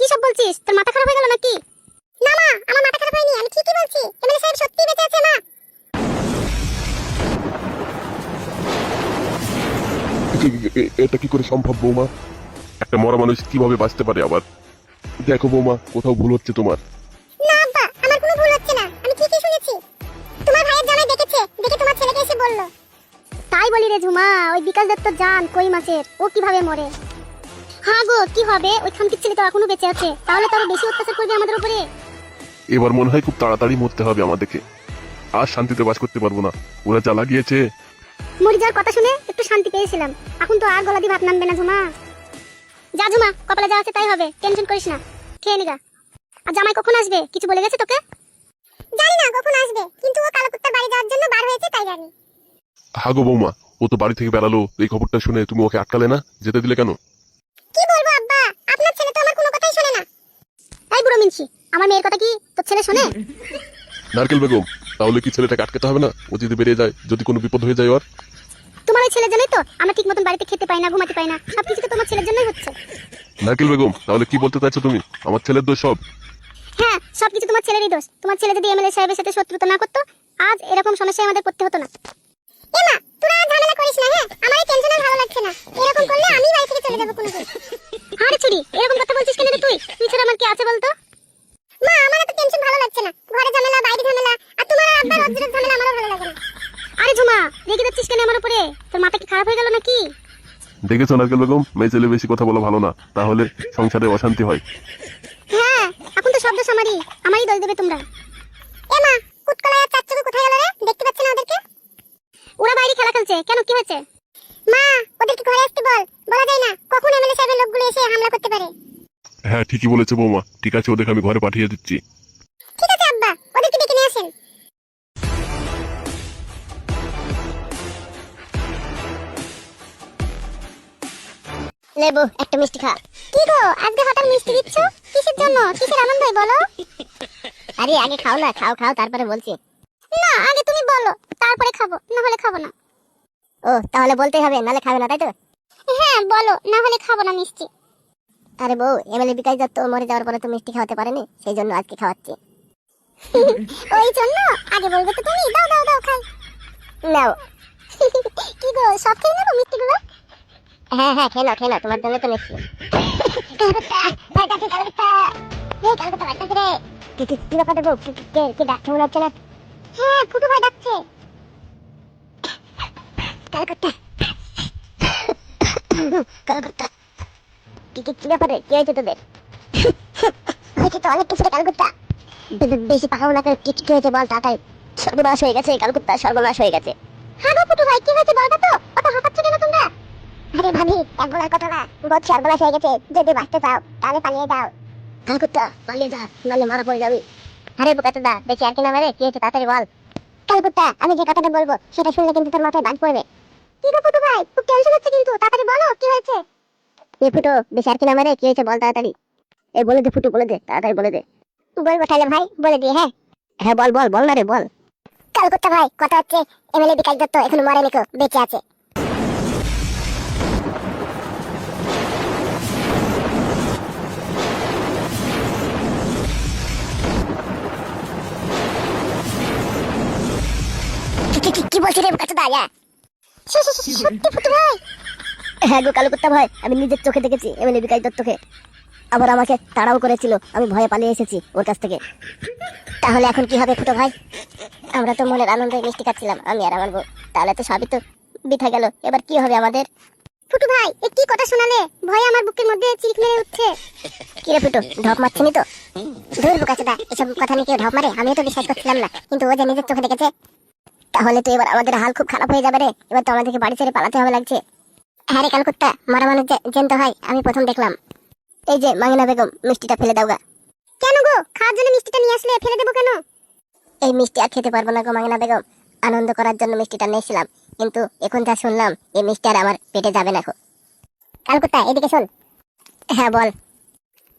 সব বলছিস? তোর মাথা খারাপ হয়ে গেল নাকি? না মা, আমার মাথা খারাপ হয়নি, আমি ঠিকই বলছি। এমএলএ সাহেব সত্যি বেঁচে আছে মা। এটা কি করে সম্ভব বৌমা? একটা মরা মানুষ কিভাবে বাঁচতে পারে? আবার দেখো বৌমা, কোথাও ভুল হচ্ছে তোমার। না আব্বা, আমার কোনো ভুল হচ্ছে না, আমি ঠিকই শুনেছি। তোমার ভাইয়ের জামাই দেখেছে, দেখে তোমার ছেলেকে এসে বলল। তাই বলি রে ঝুমা, ওই বিকাশ দত্ত জান কই মাছের, ও কিভাবে মরে? হ্যাঁ গো, কি হবে? ওই খানকির ছেলে তো এখনো বেঁচে আছে, তাহলে তো আরো বেশি অত্যাচার করবে আমাদের উপরে। এবার মনে হয় খুব তাড়াতাড়ি মরতে হবে আমাদেরকে। আর শান্তিতে বাস করতে পারবো না, ওরা যা লাগিয়েছে। মরে যাওয়ার কথা শুনে একটু শান্তি পেয়েছিলাম, এখন তো আর গলা দিয়ে ভাত নামবে না ঝুমা। যা ঝুমা, কপালে যা আছে তাই হবে, টেনশন করিস না, খেয়ে নিগা। আর জামাই কখন আসবে, কিছু বলে গেছে তোকে? জানি না কখন আসবে, কিন্তু ও কালো কুত্তার বাড়ি যাওয়ার জন্য বার হয়েছে তাই জানি। হাগো বৌমা, ও তো বাড়ি থেকে বেরালো, এই খবরটা শুনে তুমি ওকে আটকালে না? যেতে দিলে কেন? কি বলবো আব্বা, আপনার ছেলে তো আমার কোনো কথাই শোনে না। এই বুড়ো মিনছি, আমার মেয়ের কথা কি তোর ছেলে শোনে? নারকেল বেগম, তাহলে কি ছেলেটাকে আটকাতে হবে না? ও যদি বেরিয়ে যায়, যদি কোনো বিপদ হয়ে যায় ওর? তোমার ওই ছেলের জন্যই তো আমরা ঠিক মতন বাড়িতে খেতে পাই না, ঘুমাতে পাই না, সবকিছু তো তোমার ছেলের জন্যই হচ্ছে। নারকেল বেগম, তাহলে কি বলতে চাইছো তুমি? আমার ছেলের দোষ সব? হ্যাঁ, সবকিছু তোমার ছেলেরই দোষ। তোমার ছেলে যদি এমএলএ সাহেবের সাথে শত্রুতা না করতো, আজ এরকম সমস্যায় আমাদের পড়তে হতো না। এমা, তোরা আর ঝামেলা করিস না, হ্যাঁ? আমার এই টেনশন আর ভালো লাগছে না। এরকম করলে আমি বাড়ি থেকে চলে যাব কোনোদিন। আরে চুরি, এরকম কথা বলছিস কেন রে তুই? তুই ছাড়া আমার কি আছে বলতো? মা, আমার এত টেনশন ভালো লাগছে না। ঘরে ঝামেলা, বাইরে ঝামেলা, আর তোমার আর আব্বার অজ্জের ঝামেলা আমারও ভালো লাগে না। আরে ঝুমা, রেগে যাচ্ছিস কেন আমার উপরে? তোর মাথা কি খারাপ হয়ে গেল নাকি? দেখেছো নারকেল বেগম, মেয়ে ছেলে বেশি কথা বলা ভালো না, তাহলে সংসারে অশান্তি হয়। হ্যাঁ, এখন তো সব দোষ আমারই দোষ দেবে তোমরা। এমা, কুতকলায় আর চাচ্চু কোথায় গেল রে? দেখতে পাচ্ছ না ওদেরকে? ওরা বাইরে খেলা খেলছে, কেন কি হয়েছে? মা, ওদেরকে ঘরে আসতে বল, বলা যায় না কখন এমএলএ সাহেবের লোকগুলো এসে হামলা করতে পারে। হ্যাঁ, ঠিকই বলেছে বৌমা। ঠিক আছে, ওদেরকে আমি ঘরে পাঠিয়ে দিচ্ছি। ঠিক আছে আব্বা, ওদেরকে ডেকে নিয়ে আসেন। লেবু, একটা মিষ্টি খা। কি গো, আজকে হঠাৎ মিষ্টি দিচ্ছ? কিসের জন্য? কিসের আনন্দ বলো? আরে আগে খাও না, খাও খাও, তারপরে বলছি। না, আগে তুমি বলো, তারপরে খাবো, না হলে খাবো না। ও, তাহলে বলতেই হবে, নালে খাবে না, তাই তো? হ্যাঁ বলো, না হলে খাবো না মিষ্টি। আরে বউ, এমএলএ বিকাশ দত্ত মরে যাওয়ার পরে তো মিষ্টি খাওয়াতে পারেনি, সেই জন্য আজকে খাওয়াচ্ছি। ওই জন্য আগে বলবে তো তুমি। দাও দাও দাও, খাই। নাও। কি গো, সব খেয়ে নেবো মিষ্টিগুলো? হ্যাঁ হ্যাঁ, খেয়ে নাও খেয়ে নাও, তোমার জন্য তো মিষ্টি। কি ব্যাপার বউ, কে ডাকছে মনে হচ্ছে না? হ্যাঁ, ফুটু ভাই ডাকছে। কালকাতা কালকাতা, কি ব্যাপারে, কি হয়েছে তোদের? হয়েছে তো অনেক কিছু রে কালকুত্তা। বেশি পাকাও না, কি হয়েছে বল তাড়াতাড়ি। সর্বনাশ হয়ে গেছে কালকুত্তা, সর্বনাশ হয়ে গেছে। হ্যাঁ গো ফুটু ভাই, কি হয়েছে বলটা তো, অত হাঁপাচ্ছ কেন তোমরা? আরে ভাবি, এক বলার কথা না, বহুত সর্বনাশ হয়ে গেছে, যদি বাঁচতে চাও তাহলে পালিয়ে যাও। কালকুত্তা পালিয়ে যা, নাহলে মারা পড়ে যাবি। আরে বোকাতে দা, বেশি আর কি না মেরে, কি হয়েছে তাড়াতাড়ি বল। কালকুত্তা, আমি যে কথাটা বলবো সেটা শুনলে কিন্তু তোর মাথায় বাজ পড়বে। কি গো ফুটু ভাই, খুব টেনশন হচ্ছে কিন্তু, তাড়াতাড়ি বলো কি হয়েছে। এ ফুটো, বেশি আর কি না মেরে, কি হয়েছে বল তাড়াতাড়ি। এ বলে দে ফুটু, বলে দে তাড়াতাড়ি, বলে দে। বলবো তাহলে ভাই, বলে দিয়ে। হ্যাঁ হ্যাঁ, বল বল বল না রে, বল। কালকুত্তা ভাই, কথা হচ্ছে এমএলএ বিকাশ দত্ত এখনো মরেনি, বেঁচে আছে। কি বলছি রে বোকাচোদা? সত্যি ফুটু ভাই? হ্যাঁ গো কালকুত্তা ভাই, আমি নিজের চোখে দেখেছি এমএলএ বিকাশ দত্তকে। আবার আমাকে তাড়াও করেছিল, আমি ভয়ে পালিয়ে এসেছি ওর কাছ থেকে। তাহলে এখন কি হবে ফুটো ভাই? আমরা তো মনের আনন্দে মিষ্টি খাচ্ছিলাম, আমি আর আমার বউ, তাহলে তো সবই তো বৃথা গেল, এবার কি হবে আমাদের? ফুটু ভাই, এ কি কথা শোনালে, ভয়ে আমার বুকের মধ্যে চিক মেরে উঠছে। কি রে ফুটু, ঢপ মারছিনি তো? ধুর বোকাচোদা, এসব কথা নিয়ে কেউ ঢপ মারে? আমিও তো বিশ্বাস করছিলাম না, কিন্তু ও যে নিজের চোখে দেখেছে। তাহলে তো এবার আমাদের হাল খুব খারাপ হয়ে যাবে রে, এবার তো আমাদেরকে বাড়ি ছেড়ে পালাতে হবে লাগছে। হ্যাঁ রে কালকুত্তা, মরা মানুষ জ্যান্ত হয়, আমি প্রথম দেখলাম। এই যে মাঙ্গিনা বেগম, মিষ্টিটা ফেলে দাও গা। কেন গো, খাওয়ার জন্য মিষ্টিটা নিয়ে আসলে ফেলে দেবো কেন? এই মিষ্টি আর খেতে পারবো না গো মাঙ্গিনা বেগম, আনন্দ করার জন্য মিষ্টিটা নিয়েছিলাম, কিন্তু এখন যা শুনলাম এই মিষ্টি আর আমার পেটে যাবে না। কালকুত্তা এদিকে শোন। হ্যাঁ বল।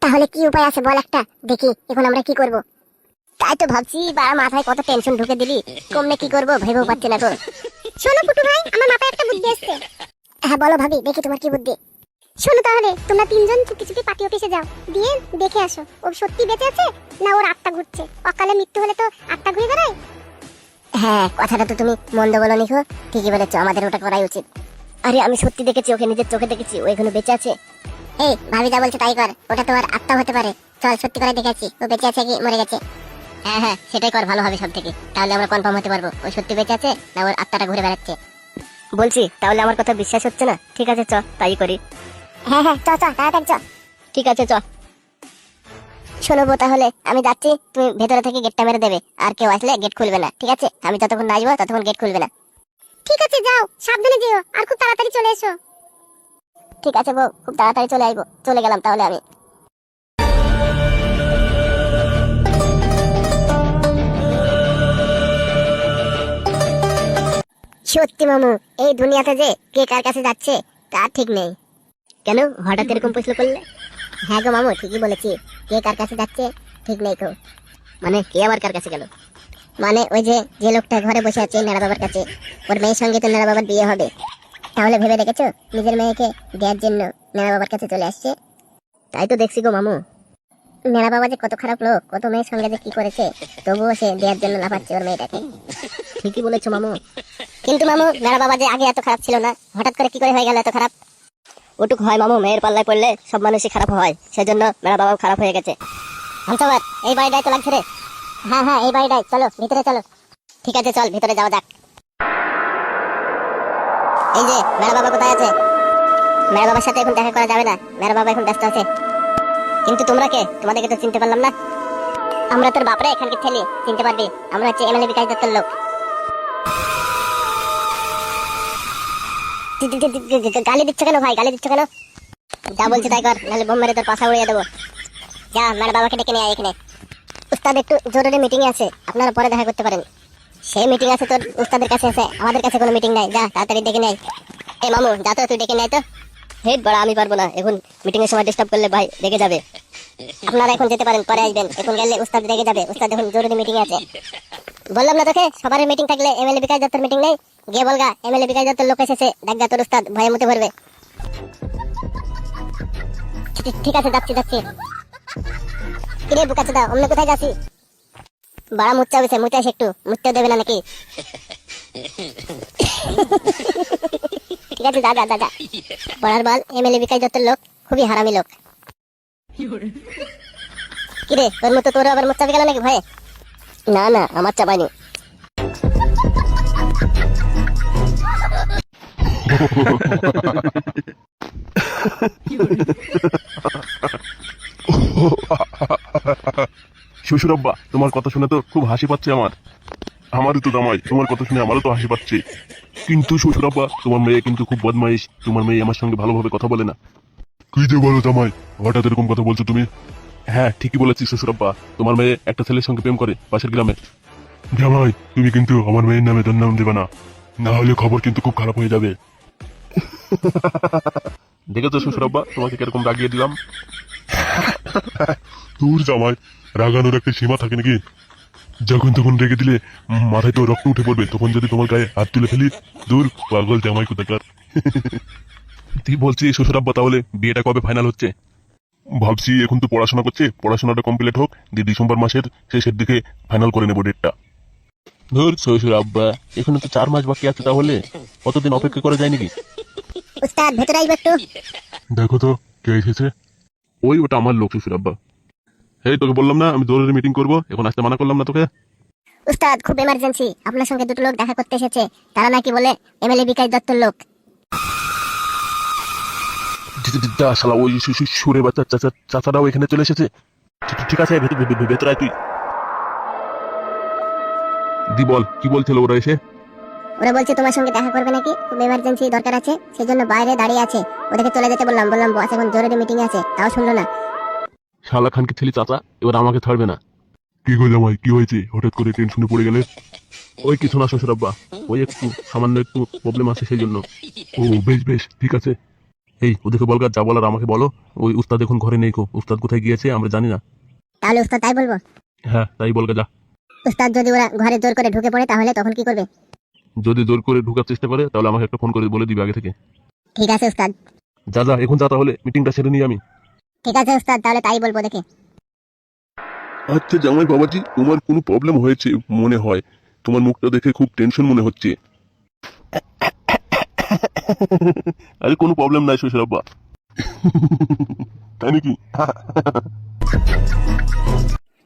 তাহলে কি উপায় আছে বল একটা, দেখি এখন আমরা কি করব। তাই তো ভাবছি, বাড়া মাথায় কত টেনশন ঢুকে দিলি, কমনে কি করবো ভেবেও পাচ্ছি না গো। শোনো ফুটু ভাই, আমার মাথায় একটা বুদ্ধি আসছে। হ্যাঁ বলো ভাবি, দেখি তোমার কি বুদ্ধি। শোনো তাহলে তোমরা তিনজন চুপি চুপি পার্টি অফিসে যাও, দিয়ে দেখে আসো ও সত্যি বেঁচে আছে না ওর আত্মা ঘুরছে। অকালে মৃত্যু হলে তো আত্মা ঘুরে বেড়ায়। হ্যাঁ, কথাটা তো তুমি মন্দ বলো নিখো, ঠিকই বলেছো, আমাদের ওটা করাই উচিত। আরে আমি সত্যি দেখেছি ওকে, নিজের চোখে দেখেছি, ও এখনো বেঁচে আছে। এই ভাবি যা বলছে তাই কর, ওটা তোমার আত্মা হতে পারে। চল সত্যি করে দেখেছি ও বেঁচে আছে কি মরে গেছে। হ্যাঁ হ্যাঁ, সেটাই কর, ভালো হবে সব থেকে। তাহলে আমরা কনফার্ম হতে পারবো ও সত্যি বেঁচে আছে না ওর আত্মাটা ঘুরে বেড়াচ্ছে। বলছি তাহলে আমার কথা বিশ্বাস হচ্ছে না? ঠিক আছে চ তাই করি। হ্যাঁ হ্যাঁ, চ চ তাড়াতাড়ি চ। ঠিক আছে চ। শোনবো তাহলে আমি যাচ্ছি, তুমি ভেতরে থেকে গেটটা মেরে দেবে, আর কেউ আসলে গেট খুলবে না, ঠিক আছে? আমি যতক্ষণ না আসবো ততক্ষণ গেট খুলবে না। ঠিক আছে যাও, সাবধানে যেও, আর খুব তাড়াতাড়ি চলে এসো। ঠিক আছে বউ, খুব তাড়াতাড়ি চলে আসবো। চলে গেলাম তাহলে আমি। সত্যি মামু, এই দুনিয়াতে যে কে কার কাছে যাচ্ছে তা ঠিক নেই। কেন হঠাৎ এরকম প্রশ্ন করলে? হ্যাঁ গো মামু, ঠিকই বলেছি, কে কার কাছে যাচ্ছে ঠিক নেই তো। মানে কে আবার কার কাছে গেল? মানে ওই যে যে লোকটা ঘরে বসে আছে নেড়া বাবার কাছে, ওর মেয়ের সঙ্গে তো নেড়া বাবার বিয়ে হবে। তাহলে ভেবে দেখেছো নিজের মেয়েকে দেওয়ার জন্য নেড়া বাবার কাছে চলে আসছে? তাই তো দেখছি গো মামু। নেড়া বাবা যে কত খারাপ লোক, কত মেয়ের সঙ্গে যে কি করেছে, তবুও সে দেওয়ার জন্য লাফাচ্ছে ওর মেয়েটাকে। ঠিকই বলেছো মামু। কিন্তু মামু, নেড়া বাবা যে আগে এত খারাপ ছিল না, হঠাৎ করে কি করে হয়ে গেল এত খারাপ? ওটুক হয় মামু, মেয়ের পাল্লায় পড়লে সব মানুষই খারাপ হয়, সেজন্য মেরা বাবাও খারাপ হয়ে গেছে। হামসাবার এই বাড়িটাই তো লাগছে রে। হ্যাঁ হ্যাঁ, এই বাড়িটাই, চলো ভিতরে চলো। ঠিক আছে চল ভিতরে যাওয়া যাক। এই যে মেরা বাবা কোথায় আছে? মেরা বাবার সাথে এখন দেখা করা যাবে না, মেরা বাবা এখন ব্যস্ত আছে। কিন্তু তোমরা কে? তোমাদেরকে তো চিনতে পারলাম না। আমরা তোর বাপরে এখানকে ছেলে, চিনতে পারবি? আমরা হচ্ছে এমএলএ বিকাশ দত্তর লোক। গালি দিচ্ছ কেন ভাই, গালি দিচ্ছ কেন? যা বলছি তাই কর, নাহলে বোম মেরে তোর পাশা উড়িয়ে দেবো। যা মেয়ের বাবাকে ডেকে নিয়ে আয় এখানে। উস্তাদ একটু জরুরি মিটিং আছে, আপনারা পরে দেখা করতে পারেন। সেই মিটিং আছে তোর উস্তাদের কাছে আছে, আমাদের কাছে কোনো মিটিং নাই। যা তাড়াতাড়ি ডেকে নিয়ে আয়। এই মামু যা তো, তুই ডেকে নিয়ে আয় তো। হেট বড়া, আমি পারবো না, এখন মিটিং এর সময় ডিস্টার্ব করলে ভাই রেগে যাবে। আপনারা এখন যেতে পারেন, পরে আসবেন, এখন গেলে উস্তাদ রেগে যাবে। উস্তাদ এখন জরুরি মিটিং আছে। বললাম না তোকে, সবার মিটিং থাকলে এমএলএ বিকাশ দত্তর মিটিং নেই। গিয়ে বলগা এমএলএ বিকাশ দত্তর লোক এসেছে, ডাকগা তোর উস্তাদ ভয়ে মুতে ভরবে। ঠিক আছে যাচ্ছি যাচ্ছি। কিরে বুকাচোদা, অন্য কোথায় যাচ্ছি? বাড়া মুচ্চা হয়েছে, মুতে আসে একটু, মুততেও দেবে না নাকি? ঠিক আছে যা যা যা যা। বলার বল, এমএলএ বিকাশ দত্তর লোক খুবই হারামি লোক। কিরে তোর মতো তোর আবার মুচ্চা গেল নাকি ভয়ে? না না, আমার চাপাইনি। শ্বশুর আব্বা, তোমার কথা শুনে তো খুব হাসি পাচ্ছে আমার। আমারও তো জামাই, তোমার কথা শুনে আমারও তো হাসি পাচ্ছে। কিন্তু শ্বশুর আব্বা, তোমার মেয়ে কিন্তু খুব বদমাইশ। তোমার মেয়ে আমার সঙ্গে ভালোভাবে কথা বলে না। কি যে বলো জামাই, হঠাৎ এরকম কথা বলছো তুমি? হ্যাঁ ঠিকই বলেছি শ্বশুর আব্বা, তোমার মেয়ে একটা ছেলের সঙ্গে প্রেম করে পাশের গ্রামে। জামাই, তুমি কিন্তু আমার মেয়ের নামে তোর নাম দেবে না, না হলে খবর কিন্তু খুব খারাপ হয়ে যাবে। দেখেছো শ্বশুর আব্বা, তোমাকে কিরকম রাগিয়ে দিলাম। তোর জামাই, রাগানোর একটা সীমা থাকে নাকি? যখন তখন রেগে দিলে মাথায় তো রক্ত উঠে পড়বে, তখন যদি তোমার গায়ে হাত তুলে ফেলি, দূর পাগল জামাই কোথাকার। তুই বলছি শ্বশুর আব্বা, তাহলে বিয়েটা কবে ফাইনাল হচ্ছে? ভাবছি এখন তো পড়াশোনা করছে, পড়াশোনাটা কমপ্লিট হোক, দিয়ে ডিসেম্বর মাসের শেষের দিকে ফাইনাল করে নেবো ডেটটা। ধর শ্বশুর আব্বা, এখানে তো 4 মাস বাকি আছে, তাহলে কতদিন অপেক্ষা করা যায় নাকি? উস্তাদ ভেতরে আইব একটু। দেখো তো কে এসেছে। ওই ওটা আমার লোক শ্বশুর আব্বা। এই তোকে বললাম না আমি জরুরি মিটিং করবো, এখন আসতে মানা করলাম না তোকে? উস্তাদ খুব এমার্জেন্সি, আপনার সঙ্গে দুটো লোক দেখা করতে এসেছে, তারা নাকি বলে এমএলএ বিকাশ দত্তর লোক। যা শালা, ওই সুরে বাচ্চা চাচারাও এখানে চলে এসেছে। ঠিক আছে, ভেতরে আয় তুই। দি বল, কি বলছিল ওরা এসে? ওরা বলছে তোমার সঙ্গে দেখা করবে নাকি, খুব এমার্জেন্সি দরকার আছে, সেই জন্য বাইরে দাঁড়িয়ে আছে। ওদেরকে চলে যেতে বললাম, বস এখন জরুরি মিটিং আছে, তাও শুনলো না। শালা খানকে ছেলে চাচা, এবার আমাকে ছাড়বে না। কি গো জামাই, কি হয়েছে হঠাৎ করে টেনশনে পড়ে গেলে? ওই কিছু না শ্বশুর আব্বা, ওই একটু সামান্য একটু প্রবলেম আছে সেই জন্য। ও বেশ বেশ, ঠিক আছে। এই ওদেরকে বলগা, যা বলার আমাকে বলো। ওই উস্তাদ এখন ঘরে নেই, উস্তাদ কোথায় গিয়েছে আমরা জানি না। তাহলে উস্তাদ তাই বলবো? হ্যাঁ তাই বলগা যা। উস্তাদ যদি ওরা ঘরে জোর করে ঢুকে পড়ে তাহলে তখন কি করবে? যদি জোর করে ঢুকার চেষ্টা করে তাহলে আমাকে একটা ফোন করে বলে দিবে আগে থেকে। ঠিক আছে উস্তাদ। যা যা এখন যা, তাহলে মিটিংটা সেরে নিই আমি। ঠিক আছে ওস্তাদ, তাহলে তাই বলবো দেখে। আচ্ছা জামাই বাবাজি, তোমার কোনো প্রবলেম হয়েছে মনে হয়, তোমার মুখটা দেখে খুব টেনশন মনে হচ্ছে। আরে কোনো প্রবলেম নাই শ্বশুর আব্বা। তাই নাকি?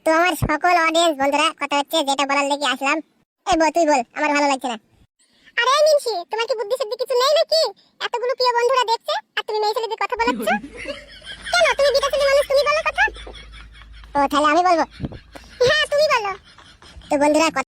তো আমার সকল অডিয়েন্স বন্ধুরা, কথা হচ্ছে যেটা বলার লেগে আসলাম। এই বল, তুই বল, আমার ভালো লাগছে না। আরে মিনসি, তোমার কি বুদ্ধি শুদ্ধি কিছু নেই নাকি? এতগুলো প্রিয় বন্ধুরা দেখছে আর তুমি মেয়ে ছেলেদের কথা বলাচ্ছ। কেন, তুমি বিটা ছেলে মানুষ, তুমি বলো কথা। ও তাহলে আমি বলবো? হ্যাঁ তুমি বলো। তো বন্ধুরা